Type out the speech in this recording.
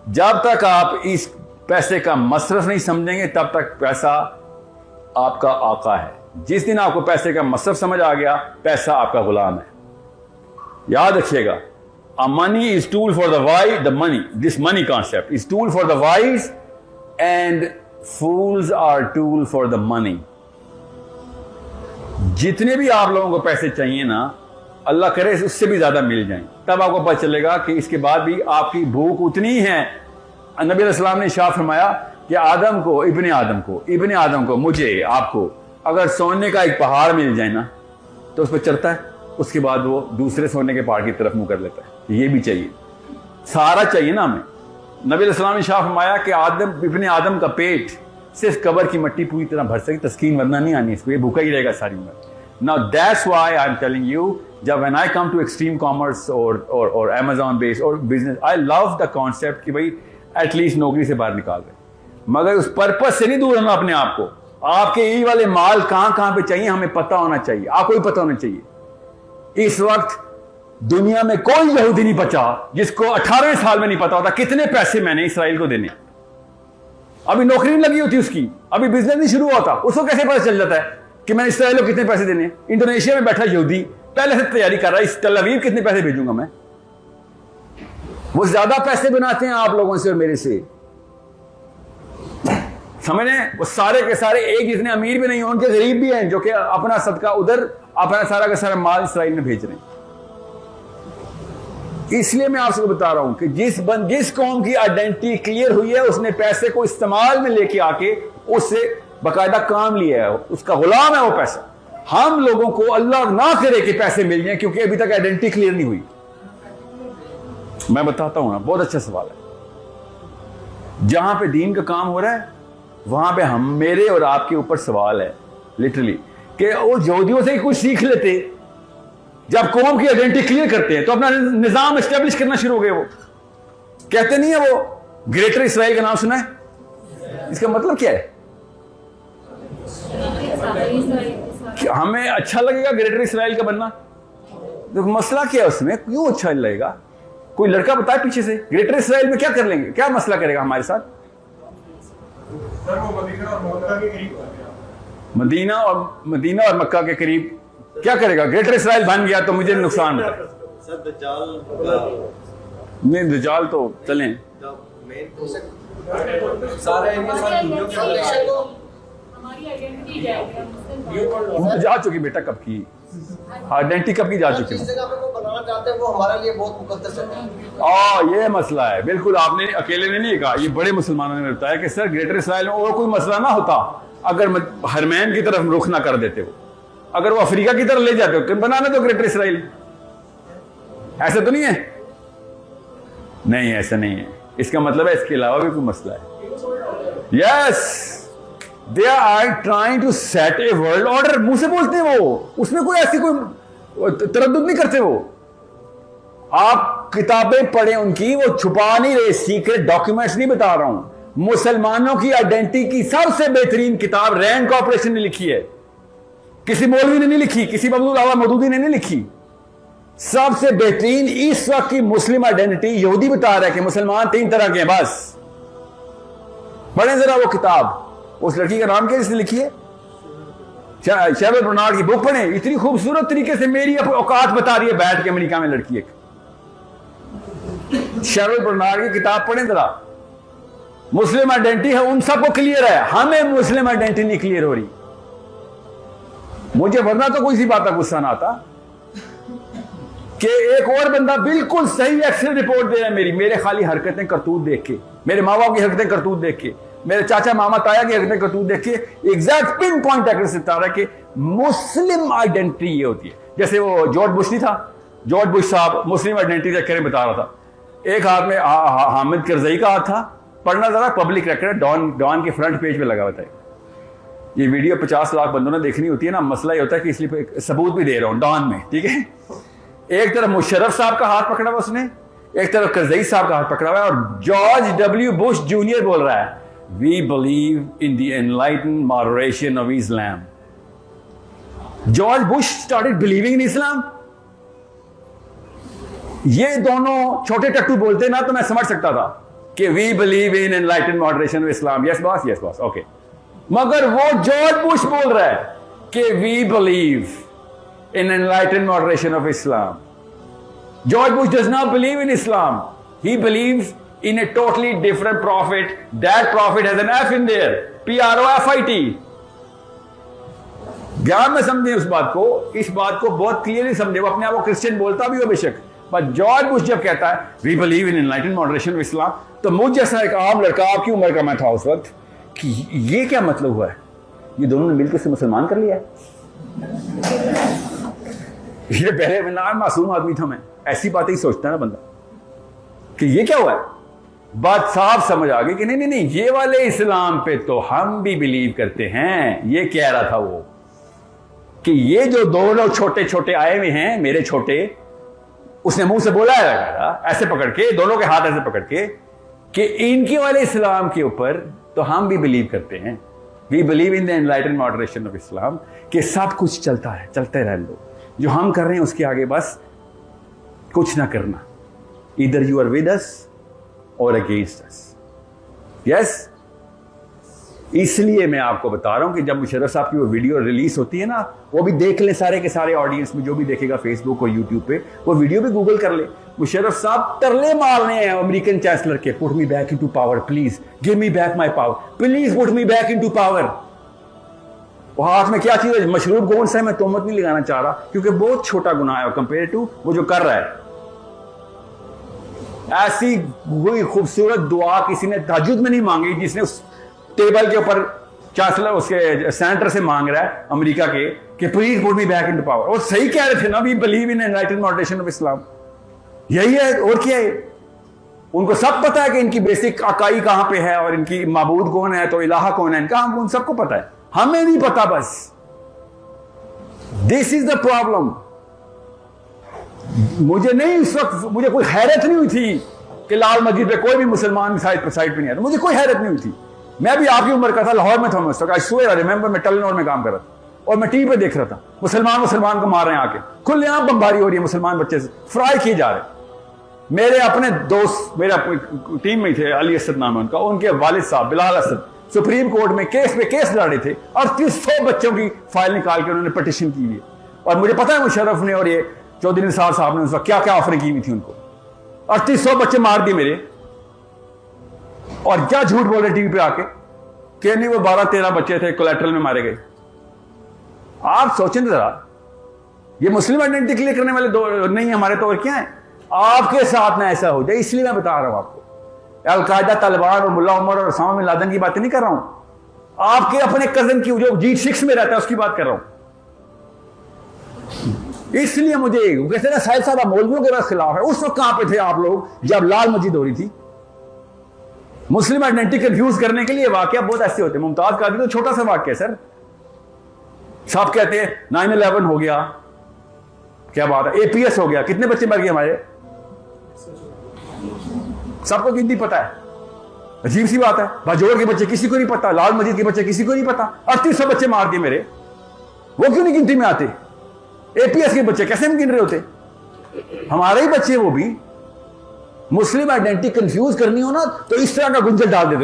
जब तक आप इस पैसे का मसरफ नहीं समझेंगे तब तक पैसा आपका आका है। जिस दिन आपको पैसे का मसरफ समझ आ गया, पैसा आपका गुलाम है। याद रखिएगा, a money is tool for the wise, this money concept is tool for the wise and fools are tool for the money। जितने भी आप लोगों को पैसे चाहिए ना, अल्लाह करे उससे भी ज्यादा मिल जाएं, तब आपको पता चलेगा कि इसके बाद भी आपकी भूख उतनी ही है। नबी अलैहिस्सलाम ने इरशाद फरमाया कि इब्ने आदम को मुझे आपको अगर सोने का एक पहाड़ मिल जाए ना तो उस पर चढ़ता है, उसके बाद वो दूसरे सोने के पहाड़ की तरफ मुंह कर लेता है। ये भी चाहिए, सारा चाहिए ना हमें। नबी अलैहिस्सलाम ने इरशाद फरमाया कि इब्ने आदम का पेट सिर्फ कब्र की मिट्टी पूरी तरह भर सके, तस्कीन वरना नहीं आनी इसको, ये भूखा ही रहेगा सारी उम्र। Now that's why I'm telling you, जब when I come to extreme commerce or Amazon based or business, I love the concept कि भाई एटलीस्ट नौकरी से बाहर निकाल रहे, मगर उस पर्पस से नहीं दूर होना अपने आप को। आपके ये वाले माल कहां पे चाहिए हमें पता होना चाहिए, आपको भी पता होना चाहिए। इस वक्त दुनिया में कोई यहूदी नहीं बचा जिसको 18वें साल में नहीं पता होता कितने पैसे मैंने इसराइल को देने। अभी नौकरी नहीं लगी होती उसकी, अभी बिजनेस नहीं शुरू होता, उसको कैसे पता चल जाता है कि मैंने इसराइल को कितने पैसे देने। इंडोनेशिया में बैठा यहूदी पहले से तैयारी कर रहा है, इस तल अवीव कितने पैसे भेजूंगा मैं। वो ज्यादा पैसे बनाते हैं आप लोगों से और मेरे से, समझ रहे हैं। वो सारे के सारे एक जितने अमीर भी नहीं हो, उनके गरीब भी हैं जो कि अपना सदका उधर, अपना सारा का सारा माल इसराइल में भेज रहे हैं। इसलिए मैं आपसे बता रहा हूं कि जिस कौम की आइडेंटिटी क्लियर हुई है उसने पैसे को इस्तेमाल में लेके आके उससे बाकायदा काम लिया है, उसका गुलाम है वो पैसा। हम लोगों को अल्लाह ना करे कि पैसे मिल जाएं क्योंकि अभी तक आइडेंटिटी क्लियर नहीं हुई। मैं बताता हूं ना, बहुत अच्छा सवाल है। जहां पे दीन का काम हो रहा है वहां पे मेरे और आपके ऊपर सवाल है लिटरली कि वो यहूदियों से ही कुछ सीख लेते। जब कौम की आइडेंटिटी क्लियर करते हैं तो अपना निजाम एस्टेब्लिश करना शुरू हो गए। वो कहते नहीं है, वो ग्रेटर इसराइल का नाम सुना है? इसका मतलब क्या है? हमें अच्छा लगेगा ग्रेटर इसराइल का बनना? तो मसला क्या है उसमें, क्यों अच्छा लगेगा? कोई लड़का बताए पीछे से ग्रेटर इसराइल में क्या कर लेंगे, क्या मसला करेगा हमारे साथ? मदीना और मक्का के करीब क्या करेगा? ग्रेटर इसराइल बन गया तो मुझे नुकसान है। नहीं, दज्जाल तो चलें, वो तो जा चुकी बेटा, कब की आइडेंटिटी कब की जा चुकी है। बनाना चाहते हैं वो हमारे लिए बहुत मुकद्दस है। ये मसला है। बिल्कुल आपने अकेले ने नहीं कहा, ये बड़े मुसलमानों ने बताया कि सर ग्रेटर इसराइल में और कोई मसला ना होता अगर हरमैन की तरफ रुख ना कर देते हो, अगर वो अफ्रीका की तरफ ले जाते हो, बनाना तो ग्रेटर इसराइल। ऐसा तो नहीं है? नहीं, ऐसा नहीं है। इसका मतलब है इसके अलावा भी कोई मसला है। Yes, they are trying to set a world order. मुंह से बोलते हैं वो, उसमें कोई ऐसी कोई तरद्दुद नहीं करते वो। आप किताबें पढ़ें उनकी, वो छुपा नहीं रहे, सीक्रेट डॉक्यूमेंट्स नहीं बता रहा हूं। मुसलमानों की आइडेंटिटी की सबसे बेहतरीन किताब रैंड कॉर्पोरेशन ने लिखी है, किसी मौलवी ने नहीं लिखी, किसी अब्दुल आला मौदूदी ने नहीं लिखी। सबसे बेहतरीन इस वक्त की मुस्लिम आइडेंटिटी यहूदी बता रहा है कि मुसलमान 3 तरह के हैं बस। पढ़ें जरा वो किताब, उस लड़की का नाम क्या जिसने लिखी है, शैरल बर्नार्ड की बुक पढ़ें। इतनी खूबसूरत तरीके से मेरी औकात बता रही है बैठ के अमेरिका में लड़की एक। शैरल बर्नार्ड की किताब पढ़ें जरा। मुस्लिम आइडेंटिटी है उन सबको क्लियर है, हमें मुस्लिम आइडेंटिटी नहीं क्लियर हो रही। मुझे वरना तो कोई सी बात का गुस्सा ना आता कि एक और बंदा बिल्कुल सही एक्सेल रिपोर्ट दे रहा है मेरे खाली हरकतें करतूत देख के, मेरे माँ बाप की हरकतें करतूत देख के, मेरे चाचा मामा ताया की हरकतें करतूत देख के एग्जैक्ट पिन पॉइंट एक्यूरेसी बता रहा है कि मुस्लिम आइडेंटिटी ये होती है। जैसे वो जॉर्ज बुश नहीं था, जॉर्ज बुश साहब मुस्लिम आइडेंटिटी के बता रहा था। एक हाथ में हामिद करजई का हाथ था, पढ़ना जरा, पब्लिक रेकॉर्ड, डॉन के फ्रंट पेज पे लगा हुआ था। ये वीडियो 50 लाख बंदों ने देखनी होती है ना, मसला ये होता है कि इसलिए सबूत भी दे रहा हूं डॉन में, ठीक है। एक तरफ मुशर्रफ साहब का हाथ पकड़ा हुआ उसने, एक तरफ करजई साहब का हाथ पकड़ा हुआ है, और जॉर्ज डब्ल्यू बुश जूनियर बोल रहा है, we believe in the enlightened moderation of Islam. George Bush started believing in Islam. ये दोनों छोटे टट्टू बोलते ना तो मैं समझ सकता था, कि we believe in enlightened moderation of Islam. Yes boss, yes boss, okay. मगर वो जॉर्ज बुश बोल रहा है कि we believe in enlightened moderation of Islam. George Bush does not believe in Islam. He believes in a totally different prophet. That prophet has an F in there. P-R-O-F-I-T. ध्यान में समझे उस बात को, इस बात को बहुत क्लियरली समझे। वो अपने आप को क्रिश्चियन बोलता भी हो बेशक, पर जॉर्ज बुश जब कहता है we believe in enlightened moderation of Islam, तो मुझ जैसा एक आम लड़का, आपकी उम्र का मैं था उस वक्त, कि ये क्या मतलब हुआ है? ये दोनों ने मिलकर से मुसलमान कर लिया है। ये पहले मासूम आदमी था मैं, ऐसी बातें ही सोचता है ना बंदा कि ये क्या हुआ है। बात साफ समझ आ गई कि नहीं नहीं नहीं, ये वाले इस्लाम पे तो हम भी बिलीव करते हैं। ये कह रहा था वो कि ये जो दो लोग छोटे छोटे आए हुए हैं, मेरे छोटे, उसने मुंह से बोला है ऐसे पकड़ के, दोनों के हाथ ऐसे पकड़ के, कि इनके वाले इस्लाम के ऊपर तो हम भी बिलीव करते हैं। We believe in the enlightened moderation of Islam, कि सब कुछ चलता है, चलते रह लो, जो हम कर रहे हैं उसके आगे बस कुछ ना करना। इधर यू आर विद अस और अगेंस्ट अस। यस, इसलिए मैं आपको बता रहा हूं कि जब मुशर्रफ साहब की वो वीडियो रिलीज होती है ना, वो भी देख ले सारे के सारे ऑडियंस में, जो भी देखेगा फेसबुक और यूट्यूब पे, वो वीडियो भी गूगल कर ले। मुशर्रफ साहब तरले मार रहे हैं अमेरिकन चांसलर के, put me back into power please, give me back my power, please put me back into power. वो हाथ में क्या चीज है, मशरूब कौन सा है, मैं तोहमत नहीं लगाना चाह रहा, क्योंकि बहुत छोटा गुनाह है कंपेयर टू वो जो कर रहा है। ऐसी कोई खूबसूरत दुआ किसी ने तहज्जुद में नहीं मांगी जिसने उस टेबल के ऊपर चांसलर उसके सेनेटर से मांग रहा है अमेरिका के कि please put me back into power. और सही कह रहे थे ना, we believe in enlightened moderation of Islam. यही है, और क्या है। उनको सब पता है कि इनकी बेसिक अकाई कहां पे है और इनकी माबूद कौन है, तो इलाहा कौन है इनका, हम उन सबको पता है, हमें नहीं पता। बस दिस इज द प्रॉब्लम। मुझे नहीं, इस वक्त मुझे कोई हैरत नहीं हुई थी कि लाल मस्जिद पे कोई भी मुसलमान साइड पे नहीं आता, मुझे कोई हैरत नहीं हुई थी। मैं भी आपकी उम्र का था, लाहौर में था उस वक्त। आई स्वेयर आई रिमेंबर, मैं टेलीनॉर में काम कर रहा था और मैं टीवी पे देख रहा था, मुसलमान को मार रहे हैं आके, खुलेआम बमबारी हो रही है, मुसलमान बच्चे फ्राई किए जा रहे हैं। मेरे अपने दोस्त, मेरा टीम में थे, अली असद नाम है उनका, उनके वालिद साहब बिलाल असद सुप्रीम कोर्ट में केस पे केस लड़ रहे थे और 300 बच्चों की फाइल निकाल के उन्होंने पिटीशन की हुई है। और मुझे पता है मुशर्रफ ने और ये चौधरी निसार साहब ने उस वक्त क्या क्या ऑफर की हुई थी उनको, और 300 बच्चे मार दिए मेरे। और क्या झूठ बोल रहे टीवी पे आके कि नहीं वो 12-13 बच्चे थे कोलैटरल में मारे गए। आप सोचें जरा, ये मुस्लिम आइडेंटिटी क्लियर करने वाले दो नहीं हमारे, तो और क्या है। आपके साथ ना ऐसा हो जाए, इसलिए मैं बता रहा हूं आपको। अलकायदा, तालिबान और मुल्ला उमर और उसामा बिन लादेन की बातें नहीं कर रहा हूं, आपके अपने कजन की जो G6 में रहता है उसकी बात कर रहा हूं। इसलिए मुझे कहते ना साहिब साहब मौलवियों के पास खिलाफ है। उस वक्त कहां पे थे आप लोग जब लाल मस्जिद हो रही थी? मुस्लिम आइडेंटिटी कंफ्यूज करने के लिए वाकया बहुत ऐसे होते हैं। मुमताज कादरी तो छोटा सा वाकया सर, साहब कहते हैं 9/11 हो गया, क्या बात है, APS हो गया, कितने बच्चे मर गए हमारे, सबको गिनती पता है। अजीब सी बात है, बाजोर के बच्चे किसी को नहीं पता, लाल मस्जिद के बच्चे किसी को नहीं पता, 3800 बच्चे मार दिए मेरे, वो क्यों नहीं गिनती में आते? APS के बच्चे कैसे हम गिन रहे होते? हमारे ही बच्चे, वो भी। मुस्लिम आइडेंटिटी कंफ्यूज करनी हो ना तो इस तरह का गुंजल डाल देते हो।